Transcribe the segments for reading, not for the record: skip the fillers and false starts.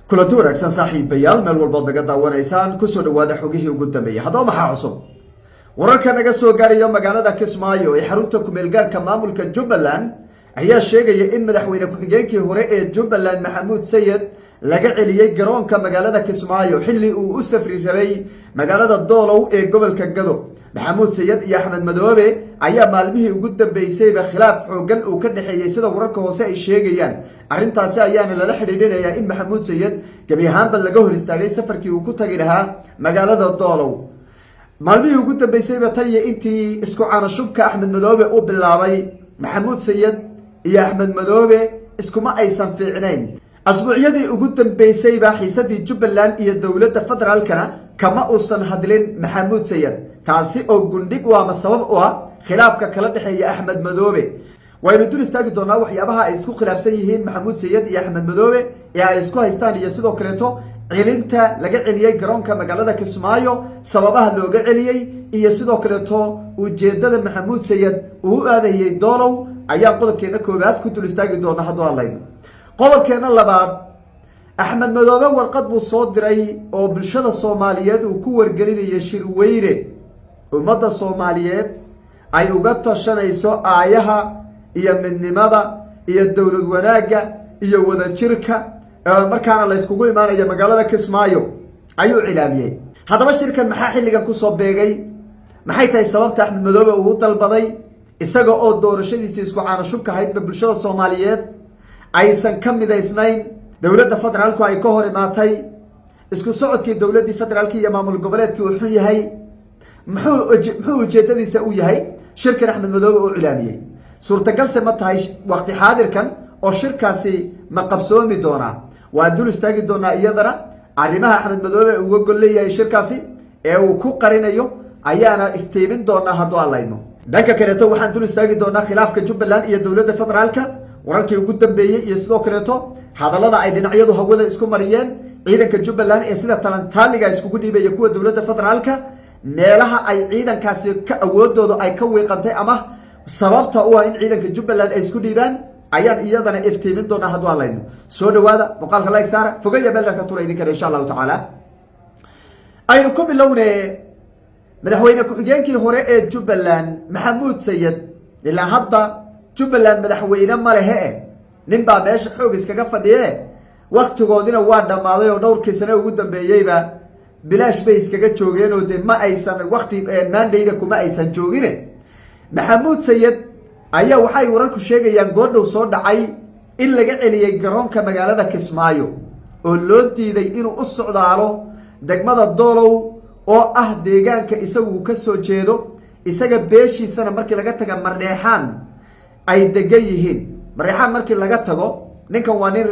kulanti wanaagsan saaxiibayaal meel walbaad naga daawanaysaan kusoo dhawaada xogihii ugu dambeeyay haddaba maxaa cusub wararka naga soo gaarayo magaalada Kismaayo ee xarunta ku-meelgaarka maamulka Jubbaland ayaa sheegaya in madaxweyne ku-xigeenkii hore ee Jubbaland Maxamuud Sayid laga celiyay garoonka magaalada Kismaayo xilli uu u safri rabay magaalada Doolow ee gobolka Gado. Maxamuud Sayid iyo Axmed Madoobe ayaa maalmihii ugu dambeysayba khilaaf xooggan uu ka dhaxeeyay sida wararka hoose ay sheegayaan. arrintaasi ayaana lala xidhiidhinayaa in Maxamuud Sayid gabi ahaanba laga hor istaagay safarkii uu ku tagi lahaa magaalada Doolow. maalmihii ugu dambeysayba tan iyo intii isku caanashubka Axmed Madoobe uu bilaabay Maxamuud Sayid iyo Axmed Madoobe iskuma aysan fiicnayn. asbuucyadii ugu dambeysayba xiisadii Jubbaland iyo dowladda federaalkana kama uusan hadlin Maxamuud Sayid, taasi oo gundhig waama sabab u ah khilaafka kala dhaxeeya Axmed Madoobe. waynu dul istaagi doonaa waxyaabaha ay isku khilaafsan yihiin Maxamuud Sayid iyo Axmed Madoobe ee ay isku haystaan iyo sidoo kaleeto cilinta laga celiyay garoonka magaalada Kismaayo, sababaha looga celiyay iyo sidoo kaleeto ujeedada Maxamuud Sayid uu aadayay Doolow ayaa qodobkeena koobaad ku dul istaagi doona haddii aan leeyahay. qodobkeena labaad, Axmed Madoobe warqad buu soo diray oo bulshada Soomaaliyeed uu ku wargelinayay shirweyne ummadda Soomaaliyeed ay uga tashanayso aayaha iyo midnimada iyo dowlad wanaagga iyo wadajirka markaana la iskugu imaanayo magaalada Kismaayo ayuu cilaamiyay. haddaba shirkan maxaa xilligan ku soo beegay? maxay tahay sababta Axmed Madoobe uu dalbaday isaga oo doorashadiisa isku caanashubka haydba bulshada Soomaaliyeed aysan ka midaysnayn, dowladda federaalku ay ka hor imaatay, isku socodkii dowladda federaalka iyo maamul goboleedkii uu xun yahay? muxuu ujeedadiisa u yahay shirkan Axmed Madoobe uu cilaamiyay? suurtagalse ma tahay waqti xaadirkan oo shirkaasi ma qabsoomi doonaa? waa dul istaagi doonaa iyadana arrimaha Axmed Madoobe uga gol leeyahay shirkaasi ee uu ku qarinayo ayaana iftiimin doonaa haddii aan layno. dhanka kaleeto waxaan dul istaagi doonaa khilaafka Jubbaland iyo dowladda federaalka, wararkii ugu dambeeyay iyo sidoo kaleeto hadallada ay dhinacyadu hawada isku mariyeen ciidanka Jubbaland ee sida talantaaliga iskugu dhiibaya kuwa dowladda federaalka, meelaha ay ciidankaasi ka awoodooda ay ka wiiqantay ama sababta u ah in ciidanka Jubbaland ay isku dhiibaan ayaan iyadana iftiimin doonaa haddii aan leeyahay. soo dhawaada, muuqaalka like saara, fogaya meelka tura idin kale insha Allah taala. aynu ku bilownay madaxweyne ku-xigeenkii hore ee Jubbaland Maxamuud Sayid ilaa hadda Jubbaland madaxweyne ma lehe nin baa meesha xoog iskaga fadhiye, waqtigoodina waa dhamaaday oo dhowrkii sano ugu dambeeyayba bilaash bay iskaga joogeen oo de ma aysan waqti maandayda kuma aysan joogin. Maxamuud Sayid ayaa waxay wararku sheegayaan goordhow soo dhacay in laga celiyay garoonka magaalada Kismaayo oo loo diiday inuu u socdaalo degmada Doolow oo ah deegaanka isagu ka soo jeedo, isaga beeshiisana markii laga taga Mareexaan ay degan yihiin. Mareexaan markii laga tago ninkan waa nin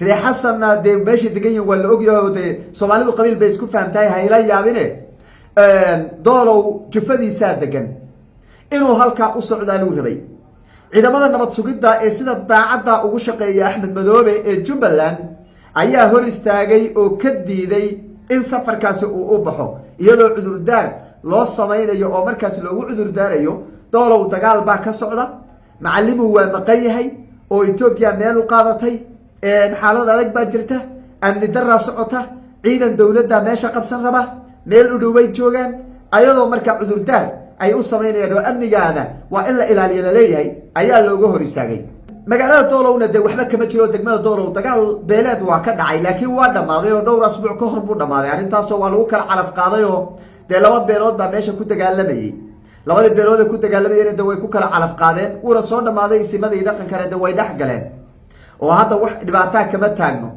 Reexasana de meeshii degan yihiin waa la ogyahay de Soomaalidu qabiil bay isku fahamtahay hayla yaabine Doolow jufadiisa degan inuu halka u socdaaluu rabay. ciidamada nabad sugidda ee sida daacadda ugu shaqeeya Axmed Madoobe ee Jubbaland ayaa hor istaagay oo ka diiday in safarkaasi uu u baxo iyadoo cudurdaar loo samaynayo oo markaas loogu cudurdaarayo Doolow dagaal baa ka socda, macallimu waa maqan yahay oo Ethiopia meel u qaadatay, xaalad adag baa jirta, amni darra socota, ciidan dowladda meesha qabsan raba, meel u dhow bay joogaan, ayadoo markaa cudurdaar ay u sameynayaan oo amnigaana waa in la ilaaliyo la leeyahay ayaa looga hor istaagay. magaalada Doolowna de waxba kama jiro, degmada Doolow dagaal beeleed waa ka dhacay laakiin waa dhamaaday oo dhowr asbuuc ka hor buu dhamaaday. arrintaas waa lagu kala calaf qaaday oo de laba beelood baa meesha ku dagaalamayay, labada beelood ee ku dagaalamayeen de way ku kala calaf qaadeen, uuna soo dhamaaday simadii dhaqankana de way dhex galeen oo hadda wax dhibaato kama taagno.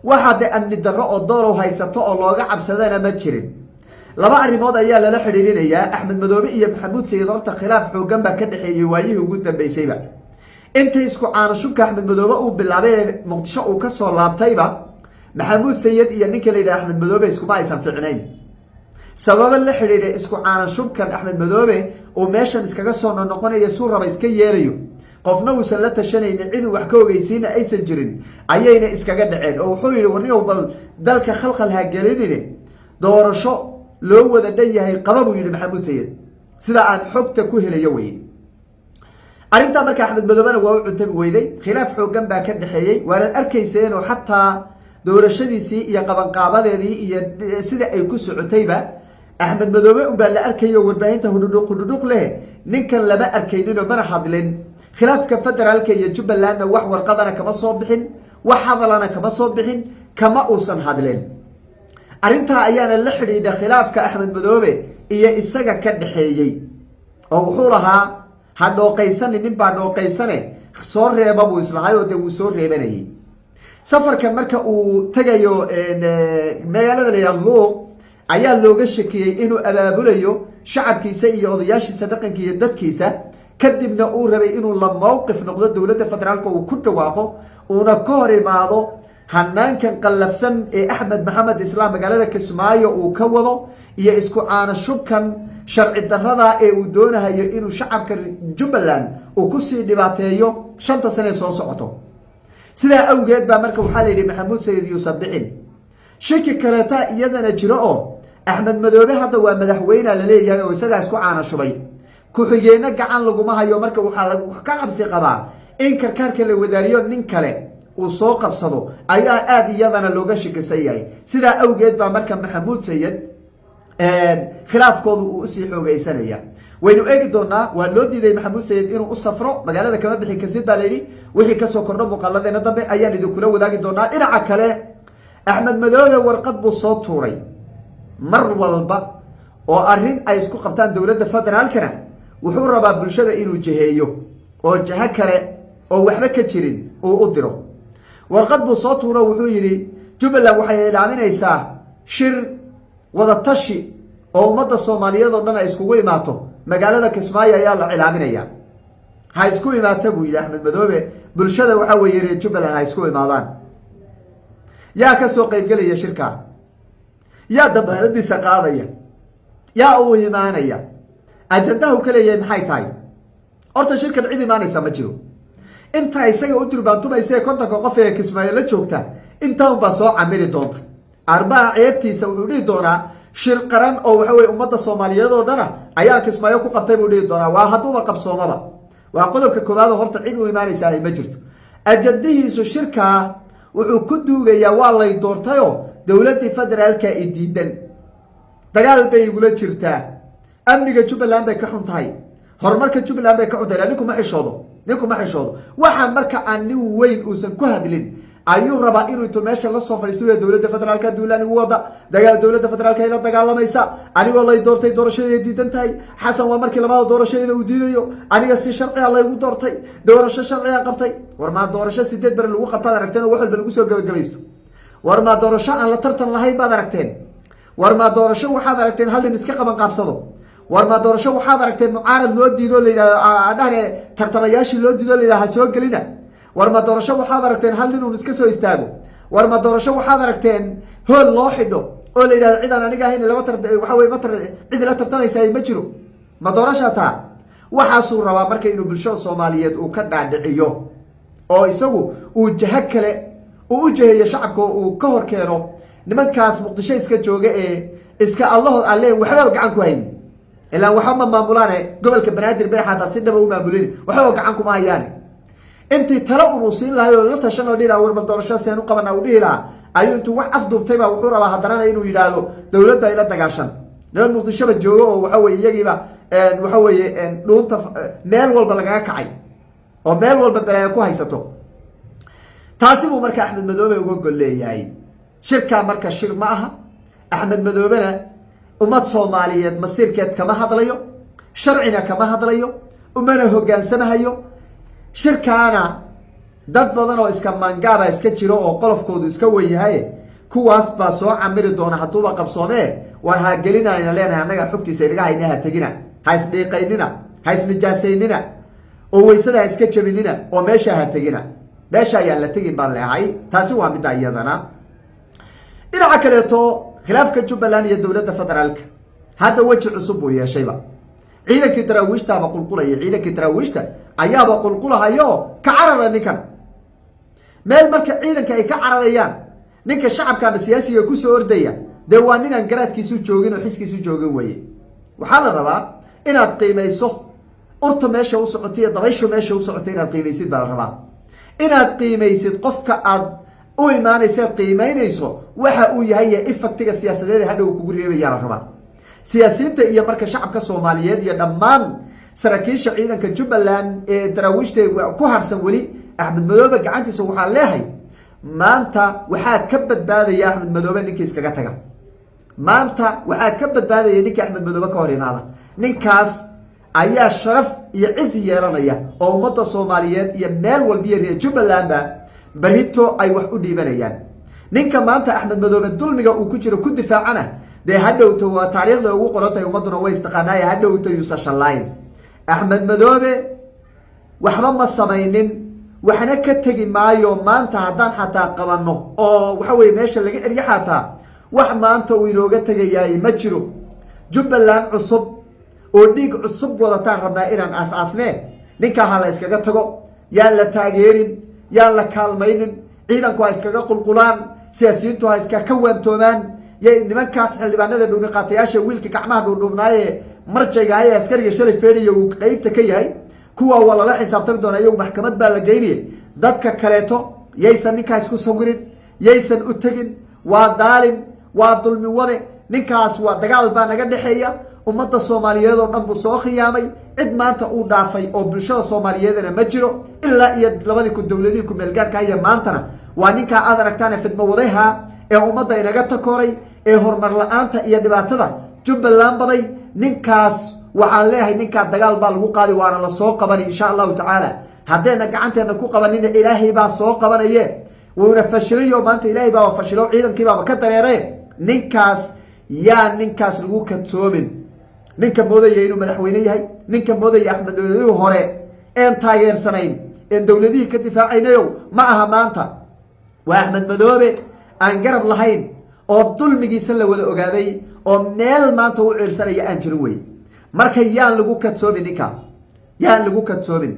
waxa de amni darro oo Doolow haysato oo looga cabsadana ma jirin. laba arrimood ayaa lala xiriirinayaa Axmed Madoobe iyo Maxamuud Sayid. horta khilaaf xooggan baa ka dhaxeeyay waayihii ugu dambeysayba intii isku caanashubka Axmed Madoobe uu bilaabay Muqdisho uu ka soo laabtayba Maxamuud Sayid iyo ninka la yiraahdo Axmed Madoobe iskuma aysan fiicnayn. sababa la xiriiray isku caanashubkan Axmed Madoobe oo meeshan iskaga soo noqonayo suu raba iska yeelayo, qofna uusan la tashanaynin, cid wax ka ogeysiina aysan jirin ayayna iskaga dhaceen oo wuxuu yiri warniyow bal dalka khalkhal ha gelinine doorasho loo wada dhayahay qaba buu yiri Maxamuud Sayid sida aan xogta ku helayo way. arrinta marka Axmed Madoobe waa u cuntabi weyday, khilaaf xooggan baa ka dhaxeeyay, waana arkayseen oo xataa doorashadiisii iyo qabanqaabadeedii iyo sida ay ku socotayba axmed madoobe unbaa la arkayo warbaahinta hudhudhuq leh ninkan lama arkayninoo mana hadlin khilaafka federaalka iyo jubbalandna wax warqadana kama soo bixin wax hadalana kama soo bixin kama uusan hadlin arrintaa ayaana la xidhiidha khilaafka axmed madoobe iyo isaga ka dhexeeyey oo wuxuu lahaa ha dhooqaysani nin baa dhooqaysane soo reeba buu islahay oo dee wuu soo reebanayay safarkan marka uu tegayo magaalada layaal luuq ayaa looga shakiyey inuu abaabulayo shacabkiisa iyo odayaashiisa dhaqanka iyo dadkiisa kadibna uu rabay inuu la mowqif noqdo dowladda federaalka uu ku dhawaaqo uuna ka hor imaado hanaankan qallafsan ee axmed maxamed islaam magaalada kismaayo uu ka wado iyo isku caanashubkan sharci darrada ee uu doonahayo inuu shacabka jubbaland uu kusii dhibaateeyo 5 sane soo socoto sidaa awgeed baa marka waxaa la yidhi maxamuud sayid yuusuf bixin shaki kaleeta iyadana jiro oo axmed madoobe hadda waa madaxweyne la leeyahay oo isagaa isku caanashubay ku-xigeenna gacan laguma hayo marka waxaa ka cabsi qabaa in karkaarka la wadaariyo nin kale uu soo qabsado ayaa aada iyadana looga shakisan yahay sidaa awgeed baa marka maxamuud sayid khilaafkoodu uu usii xoogeysanaya waynu eegi doonaa waa loo diiday maxamuud sayid inuu u safro magaalada kama bixi kartid baa layidhi wixii kasoo kordho muuqaaladeena dambe ayaan idinkula wadaagi doonaa dhinaca kale axmed madoobe warqad buu soo tuuray mar walba oo arrin ay isku qabtaan dowladda federaalkana wuxuu rabaa bulshada inuu jiheeyo oo jaho kale oo waxba ka jirin uu u diro warqad buu soo tuuro wuxuu yidhi jubbaland waxay ilaaminaysaa shir wadatashi oo ummadda soomaaliyeed oo dhan ay iskugu imaato magaalada kismaayo ayaa la cilaaminaya ha isku imaata buu yidhi axmed madoobe bulshada waxaa weeye reer jubbaland ha isku imaadaan yaa ka soo qaybgelaya shirkaa yaa dabaaladiisa qaadaya yaa uu imaanaya ajandaha u ka leeyahay maxay tahay horta shirkan cid imaanaysa ma jiro intaa isaga u durbaantumaysa ee 50 qof ee kismaayo la joogta intaa unbaa soo camiri doonta arbaa ceebtiisa wuxuu dhihi doonaa shir qaran oo waxa weye ummadda soomaaliyeed oo dhana ayaa kismaayo ku qabtay buu dhihi doonaa waa hadduuba qabsoomaba waa qodobka koowaad oo horta cid u imaanaysa ay ma jirto ajandihiisu shirkaa wuxuu ku duugayaa waa lay doortayoo dowladdii federaalka i diidan dagaal bay igula jirtaa amniga jubbaland bay ka xun tahay horumarka jubbaland bay ka xun tahay ninku ma xishoodo waxaan marka aan nin weyn uusan ku hadlin ayuu rabaa inuu intuu meesha la soo fadhiisto dowladda federaalka duulaan igu wada dowladda federaalka ay la dagaalamaysa anigoo lay doortay doorashadeeda diidan tahay xasan waa markii labaad doorashadeeda uu diidayo aniga si sharciga laygu doortay doorasho sharciga qabtay war maa doorasho 8 bar lagu qabtaad aragteen oo wax walba lagu soo gabagabaysto war maa doorasho aan la tartan lahayn baad aragteen war maa doorasho waxaad aragteen hal nin iska qaban qaabsado war maa doorasho waxaad aragteen mucaarad loo diido la yidhahdo dhahne tartamayaashii loo diido la yidhaha soo gelina war ma doorasho waxaad aragteen hal nin uun iska soo istaago war ma doorasho waxaad aragteen hool loo xidho oo la yidhahdo cidaan aniga ahayn lama waxa weye cid la tartamaysaay ma jiro ma doorashaa taa waxaasuu rabaa marka inuu bulshada soomaaliyeed uu ka dhaadhiciyo oo isagu uu jaho kale uu u jaheeyo shacabka uu ka hor keeno nimankaas muqdisho iska jooga ee iska allahood aan leen waxbaba gacan ku hayn ilaa waxba ma maamulaane gobolka banaadir bay xataa si dhaba u maamulin waxbaba gacan kuma hayaane intii talo uu siin lahaay oo la tashan oo dhira war doorasho seen u qabana uu dhihi lahaa ayuu intuu wax afduubtay baa wuxuu rabaa haddana inuu yidhaahdo dowladda ay la dagaashan niman muqdishoba joogo oo waxa weeye iyagiiba waxa weeye dhuunta meel walba lagaga kacay oo meel walba balaayo ku haysato taasi buu marka axmed madoobe uga gol leeyahay shirkaa marka shir ma aha axmed madoobena ummad soomaaliyeed masiirkeed kama hadlayo sharcina kama hadlayo umana hogaansamahayo shirkaana dad badan oo iska mangaaba iska jiro oo qolofkoodu iska wenyahay kuwaas baa soo camiri doona hadduuba qabsoomee war ha gelinayna leenahay annaga xogtiisa inaga hayna ha tegina ha isdhiiqaynina ha isnijaasaynina oo weysada ha iska jabinina oo meesha ha tegina meesha ayaan la tegin baan leehay taasi waa midda iyadana dhinaca kaleeto khilaafka jubbaland iyo dowladda federaalka hadda weji cusub buu yeeshayba ciidankii daraawiishtaaba qulqulaya ciidankii daraawiishta ayaaba qulqulahayo ka carara ninkan meel marka ciidanka ay ka cararayaan ninka shacabka ama siyaasiga kusoo ordaya dee waa ninaan garaadkiisu joogin oo xiskiisu joogin weye waxaa la rabaa inaad qiimayso urta meesha u socotay iyo dabayshu meesha u socotay inaad qiimaysid baa la rabaa inaad qiimaysid qofka aad u imaanaysa qiimeynayso waxa uu yahay effectiga siyaasadeed hadhow kugu reebaya la rabaa siyaasiyiinta iyo marka shacabka Soomaaliyeed iyo dhammaan saraakiisha ciidanka Jubbaland ee daraawiishta ku harsan wali Axmed Madoobe gacantiisa waxa leeyahay maanta waxa ka badbaadaya Axmed Madoobe ninkii iskaga taga maanta waxa ka badbaadaya ninkii Axmed Madoobe ka hor imaada ninkaas ayaa sharaf iyo cizi yeelanaya oo ummadda Soomaaliyeed iyo meel walba iyo Jubbaland barito ay wax u dhiibanayaan ninka maanta Axmed Madoobe dulmiga uu ku jiro ku difaacana de hadhowto waa taariikhda ugu qorantay ummaduna way istaqaanay hadhowto yuusa shalayn Axmed Madoobe waxba ma samaynin waxna ka tagi maayo maanta haddaan xataa qabano oo waxa weeye meesha laga eryo xataa wax maanta uu inooga tagayay ma jiro Jubbaland cusub oo dhiig cusub wadataan rabnaa inaan aas-aasne ninka hala iskaga tago yaan la taageerin yaan la kaalmaynin ciidanku ha iskaga qulqulaan siyaasiyiintu ha iska ka waantoomaan nimankaas xildhibaanada dhuumi qaatayaasha wiilka gacmaha dhuudhuubnaaye marjayga ay askariga shalay feeriyo uu qaybta ka yahay kuwa wala la xisaabtami doona iyagu maxkamad baa la geyniyay dadka kaleeto yaysan ninkaas ku sawirin yaysan u tagin waa daalim waa dulmi wade ninkaas waa dagaal baa naga dhaxeeya ummadda Soomaaliyeed oo dhan buu soo khiyaamay cid maanta uu dhaafay oo bulshada Soomaaliyeedna ma jiro ilaa iyo labadii ku dawladii ku meel gaarka ay maantana waa ninka aad aragtaan fidmo wadaha ee ummadda inaga takoray ee hormar la'aanta iyo dhibaatada Jubbaland baday ninkaas waxaan leeyahay ninka dagaal baa lagu qaadi waana la soo qaban insha Allah ta'ala hadeena gacanteena ku qabanina Ilaahay baa soo qabanaye wuuna fashiliyo maanta Ilaahay baa fashilo ciidankii baa ka dareeray ninkaas ninkaas lagu kadsoomin ninka moodaya inuu madaxweyne yahay ninka moodaya Axmed Madoobe hore een taageersanayn in dawladii ka difaacaynayo ma aha maanta waa Axmed Madoobe aan garab lahayn oo dulmigiisa la wada ogaaday oo meel maanta u ciirsanaya aan jirin way marka yaan lagu kadsoomin ninka yaan lagu kadsoomin